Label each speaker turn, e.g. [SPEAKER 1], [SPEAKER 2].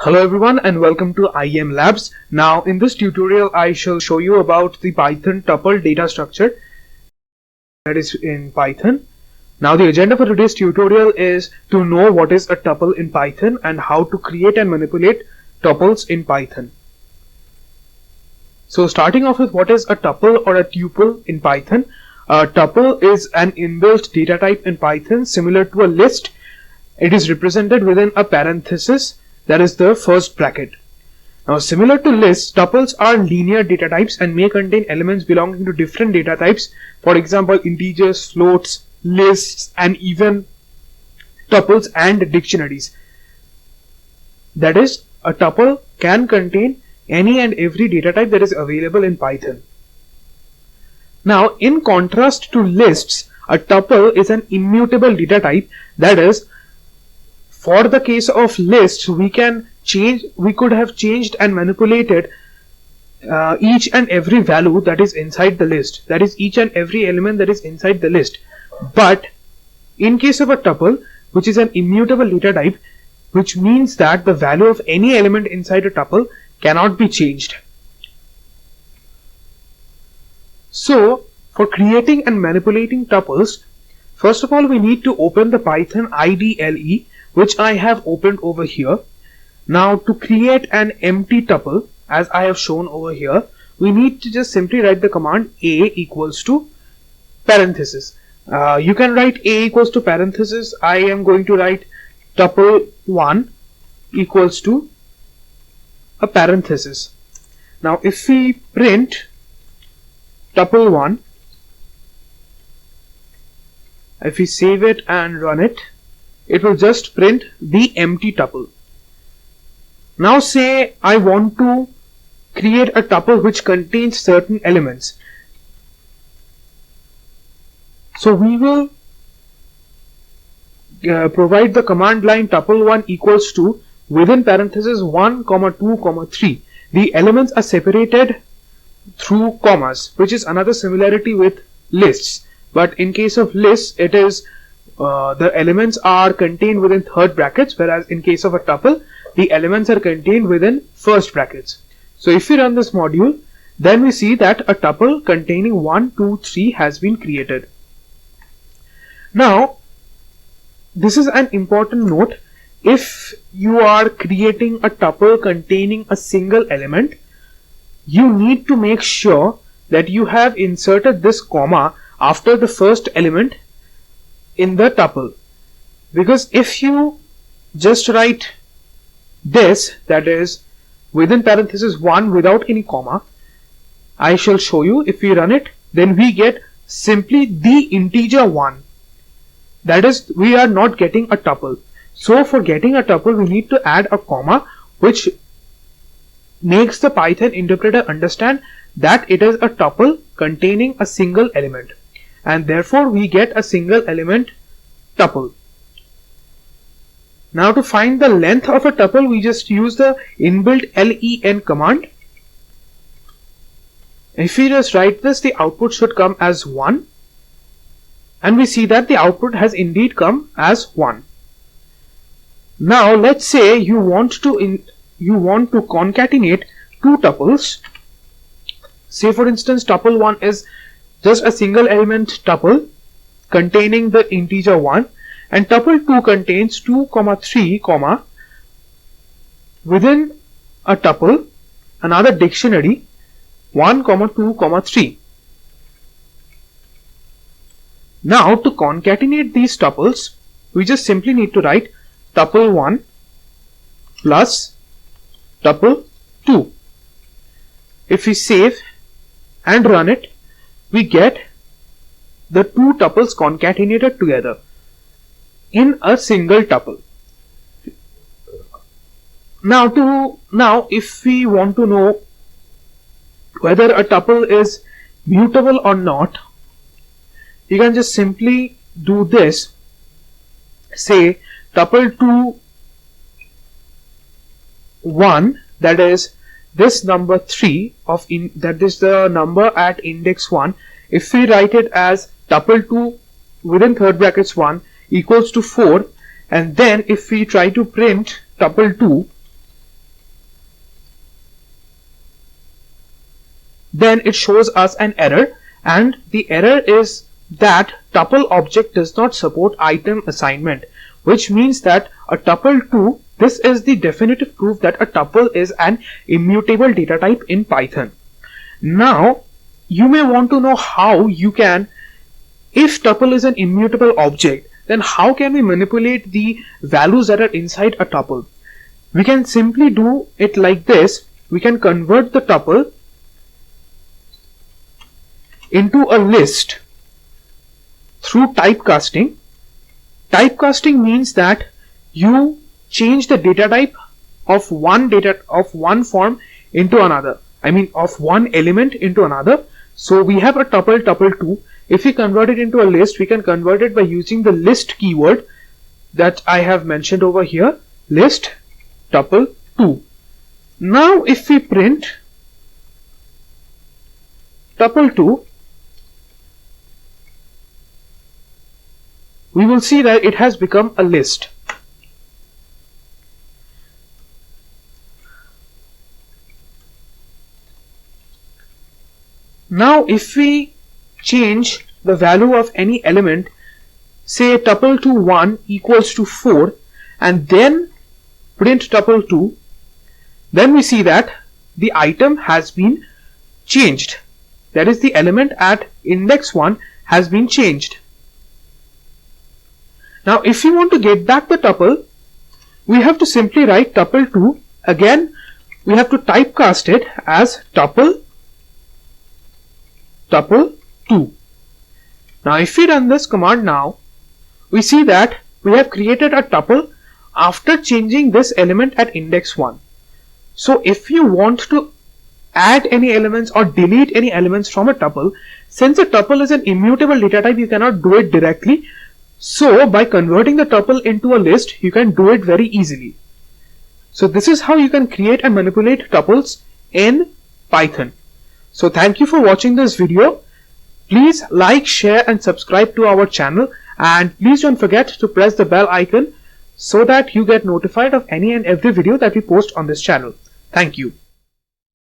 [SPEAKER 1] Hello everyone and welcome to IEM Labs. Now in this tutorial I shall show you about the Python tuple data structure that is in Python. Now the agenda for today's tutorial is to know what is a tuple in Python and how to create and manipulate tuples in Python. So starting off with what is a tuple or a tuple in Python. A tuple is an inbuilt data type in Python similar to a list. It is represented within a parenthesis, that is the first bracket. Now similar to lists, tuples are linear data types and may contain elements belonging to different data types. For example, integers, floats, lists, and even tuples and dictionaries. That is, a tuple can contain any and every data type that is available in Python. Now in contrast to lists, a tuple is an immutable data type. That is, for the case of lists, we could have changed and manipulated each and every value that is inside the list. That is, each and every element that is inside the list. But in case of a tuple, which is an immutable data type, which means that the value of any element inside a tuple cannot be changed. So for creating and manipulating tuples, first of all we need to open the Python IDLE, which I have opened over here. Now to create an empty tuple, as I have shown over here, we need to just simply write the command a equals to parenthesis. You can write a equals to parenthesis. I am going to write tuple1 equals to a parenthesis. Now if we print tuple1, if we save it and run it, it will just print the empty tuple. Now say I want to create a tuple which contains certain elements. So we will provide the command line tuple1 equals to within parenthesis 1, 2, 3. The elements are separated through commas, which is another similarity with lists. But in case of lists, it is the elements are contained within third brackets, whereas in case of a tuple, the elements are contained within first brackets. So if we run this module, then we see that a tuple containing 1, 2, 3 has been created. Now, this is an important note. If you are creating a tuple containing a single element, you need to make sure that you have inserted this comma after the first element in the tuple, because if you just write this, that is within parenthesis 1 without any comma, I shall show you. If we run it, then we get simply the integer 1. That is, we are not getting a tuple. So for getting a tuple, we need to add a comma, which makes the Python interpreter understand that it is a tuple containing a single element, and therefore we get a single element tuple. Now to find the length of a tuple, we just use the inbuilt len command. If we just write this, the output should come as 1, and we see that the output has indeed come as 1. Now let's say you want to concatenate two tuples. Say for instance tuple1 is just a single element tuple containing the integer 1, and tuple2 contains 2, 3, within a tuple another dictionary 1, 2, 3. Now to concatenate these tuples, we just simply need to write tuple1 plus tuple2. If we save and run it, we get the two tuples concatenated together in a single tuple. Now if we want to know whether a tuple is mutable or not, you can just simply do this. Say tuple2 1, that is this number 3 that is the number at index 1. If we write it as tuple2 within third brackets 1 equals to 4, and then if we try to print tuple2, then it shows us an error, and the error is that tuple object does not support item assignment, which means that a tuple 2, this is the definitive proof that a tuple is an immutable data type in Python. Now you may want to know how you can, if tuple is an immutable object, then how can we manipulate the values that are inside a tuple? We can simply do it like this. We can convert the tuple into a list through typecasting. Typecasting means that you change the data type of one form into another. I mean of one element into another. So we have a tuple 2. If we convert it into a list, we can convert it by using the list keyword that I have mentioned over here, list tuple 2. Now if we print tuple 2, we will see that it has become a list. Now if we change the value of any element, say tuple 2 1 equals to 4, and then print tuple 2, then we see that the item has been changed. That is, the element at index 1 has been changed. Now if we want to get back the tuple, we have to simply write tuple 2. Again, we have to typecast it as tuple 2. Now if we run this command now, we see that we have created a tuple after changing this element at index 1. So if you want to add any elements or delete any elements from a tuple, since a tuple is an immutable data type, you cannot do it directly. So by converting the tuple into a list, you can do it very easily. So this is how you can create and manipulate tuples in Python. So thank you for watching this video. Please like, share and subscribe to our channel, and please don't forget to press the bell icon so that you get notified of any and every video that we post on this channel. Thank you.